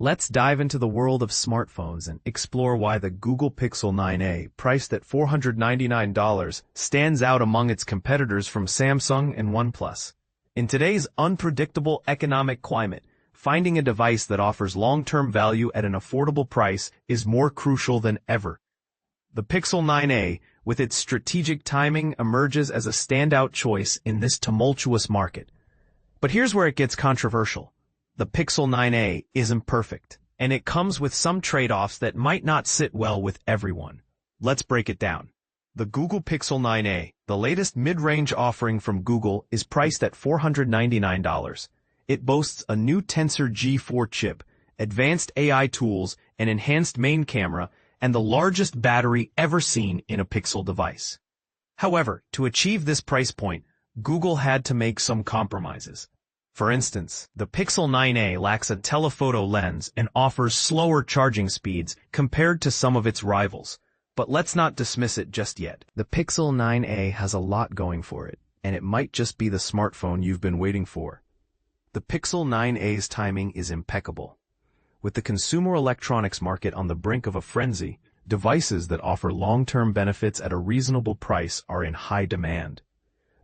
Let's dive into the world of smartphones and explore why the Google Pixel 9a, priced at $499, stands out among its competitors from Samsung and OnePlus. In today's unpredictable economic climate, finding a device that offers long-term value at an affordable price is more crucial than ever. The Pixel 9a, with its strategic timing, emerges as a standout choice in this tumultuous market. But here's where it gets controversial. The Pixel 9a isn't perfect, and it comes with some trade-offs that might not sit well with everyone. Let's break it down. The Google Pixel 9a, the latest mid-range offering from Google, is priced at $499. It boasts a new Tensor G4 chip, advanced AI tools, an enhanced main camera, and the largest battery ever seen in a Pixel device. However, to achieve this price point, Google had to make some compromises. For instance, the Pixel 9a lacks a telephoto lens and offers slower charging speeds compared to some of its rivals. But let's not dismiss it just yet. The Pixel 9a has a lot going for it, and it might just be the smartphone you've been waiting for. The Pixel 9a's timing is impeccable. With the consumer electronics market on the brink of a frenzy, devices that offer long-term benefits at a reasonable price are in high demand.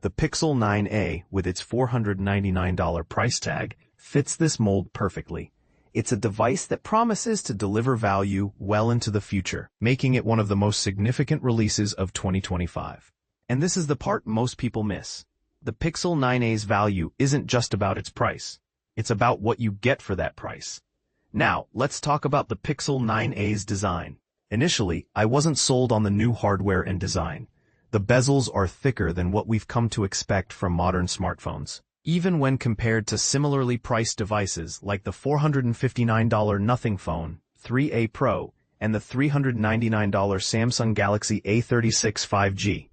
The Pixel 9a, with its $499 price tag, fits this mold perfectly. It's a device that promises to deliver value well into the future, making it one of the most significant releases of 2025. And this is the part most people miss. The Pixel 9a's value isn't just about its price. It's about what you get for that price. Now, let's talk about the Pixel 9a's design. Initially, I wasn't sold on the new hardware and design. The bezels are thicker than what we've come to expect from modern smartphones. Even when compared to similarly priced devices like the $459 Nothing Phone 3A Pro and the $399 Samsung Galaxy A36 5G.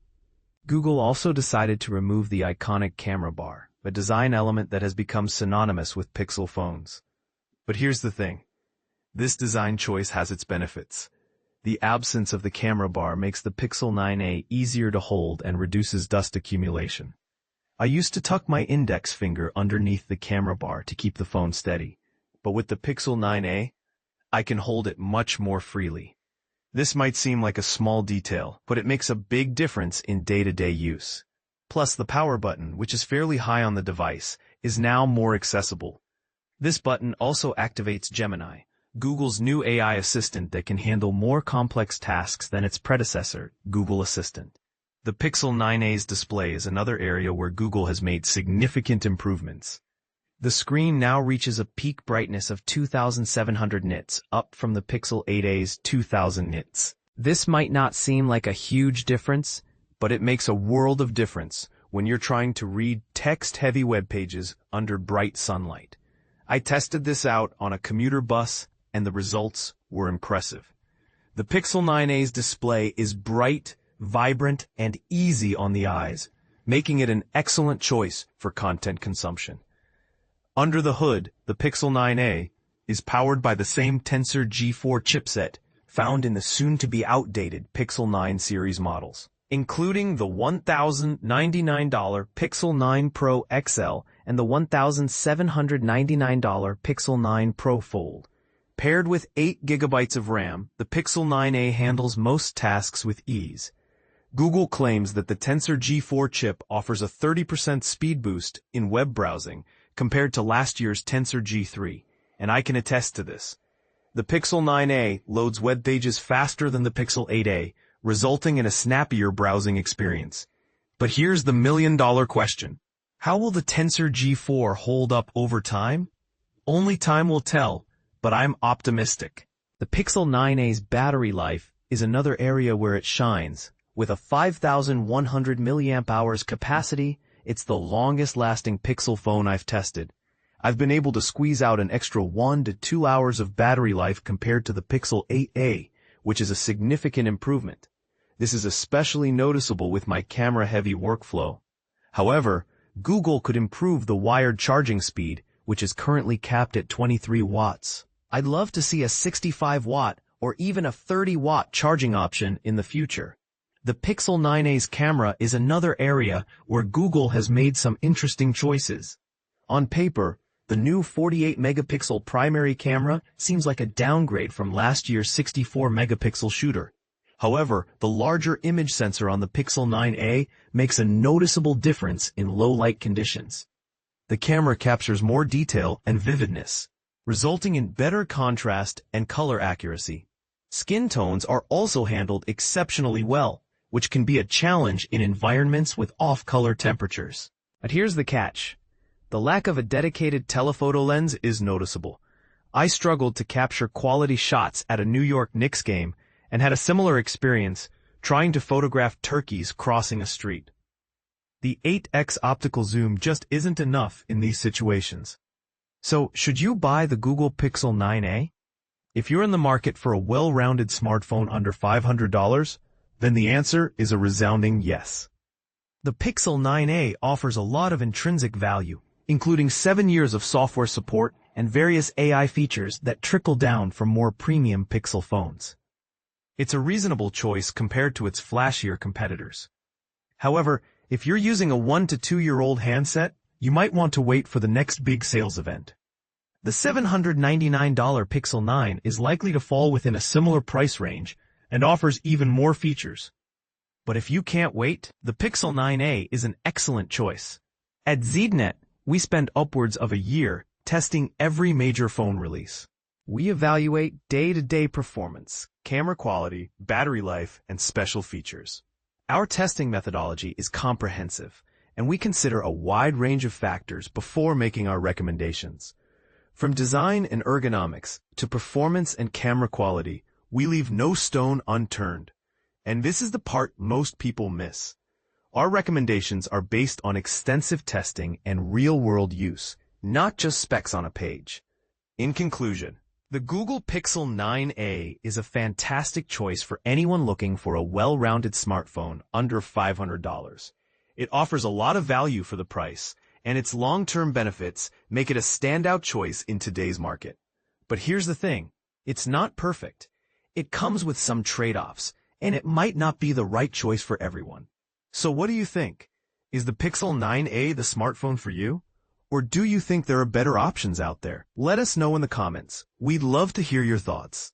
Google also decided to remove the iconic camera bar, a design element that has become synonymous with Pixel phones. But here's the thing. This design choice has its benefits. The absence of the camera bar makes the Pixel 9a easier to hold and reduces dust accumulation. I used to tuck my index finger underneath the camera bar to keep the phone steady, but with the Pixel 9a, I can hold it much more freely. This might seem like a small detail, but it makes a big difference in day-to-day use. Plus, the power button, which is fairly high on the device, is now more accessible. This button also activates Gemini, Google's new AI assistant that can handle more complex tasks than its predecessor, Google Assistant. The Pixel 9a's display is another area where Google has made significant improvements. The screen now reaches a peak brightness of 2,700 nits, up from the Pixel 8a's 2,000 nits. This might not seem like a huge difference, but it makes a world of difference when you're trying to read text-heavy web pages under bright sunlight. I tested this out on a commuter bus, and the results were impressive. The Pixel 9a's display is bright, vibrant, and easy on the eyes, making it an excellent choice for content consumption. Under the hood, the Pixel 9a is powered by the same Tensor G4 chipset found in the soon-to-be outdated Pixel 9 series models, including the $1,099 Pixel 9 Pro XL and the $1,799 Pixel 9 Pro Fold. Paired with 8 GB of RAM, the Pixel 9a handles most tasks with ease. Google claims that the Tensor G4 chip offers a 30% speed boost in web browsing compared to last year's Tensor G3, and I can attest to this. The Pixel 9a loads web pages faster than the Pixel 8a, resulting in a snappier browsing experience. But here's the million-dollar question. How will the Tensor G4 hold up over time? Only time will tell, but I'm optimistic. The Pixel 9a's battery life is another area where it shines. With a 5,100 mAh capacity, it's the longest-lasting Pixel phone I've tested. I've been able to squeeze out an extra 1 to 2 hours of battery life compared to the Pixel 8a, which is a significant improvement. This is especially noticeable with my camera-heavy workflow. However, Google could improve the wired charging speed, which is currently capped at 23 watts. I'd love to see a 65-watt or even a 30-watt charging option in the future. The Pixel 9a's camera is another area where Google has made some interesting choices. On paper, The new 48-megapixel primary camera seems like a downgrade from last year's 64-megapixel shooter. However, the larger image sensor on the Pixel 9a makes a noticeable difference in low-light conditions. The camera captures more detail and vividness, resulting in better contrast and color accuracy. Skin tones are also handled exceptionally well, which can be a challenge in environments with off-color temperatures. But here's the catch. The lack of a dedicated telephoto lens is noticeable. I struggled to capture quality shots at a New York Knicks game and had a similar experience trying to photograph turkeys crossing a street. The 8x optical zoom just isn't enough in these situations. So, should you buy the Google Pixel 9a? If you're in the market for a well-rounded smartphone under $500, then the answer is a resounding yes. The Pixel 9a offers a lot of intrinsic value, including 7 years of software support and various AI features that trickle down from more premium Pixel phones. It's a reasonable choice compared to its flashier competitors. However, if you're using a 1 to 2-year-old handset, you might want to wait for the next big sales event. The $799 Pixel 9 is likely to fall within a similar price range and offers even more features. But if you can't wait, the Pixel 9a is an excellent choice. At ZDNet, we spend upwards of a year testing every major phone release. We evaluate day-to-day performance, camera quality, battery life, and special features. Our testing methodology is comprehensive, and we consider a wide range of factors before making our recommendations. From design and ergonomics to performance and camera quality, we leave no stone unturned. And this is the part most people miss. Our recommendations are based on extensive testing and real-world use, not just specs on a page. In conclusion, the Google Pixel 9a is a fantastic choice for anyone looking for a well-rounded smartphone under $500. It offers a lot of value for the price, and its long-term benefits make it a standout choice in today's market. But here's the thing, it's not perfect. It comes with some trade-offs, and it might not be the right choice for everyone. So what do you think? Is the Pixel 9a the smartphone for you? Or do you think there are better options out there? Let us know in the comments. We'd love to hear your thoughts.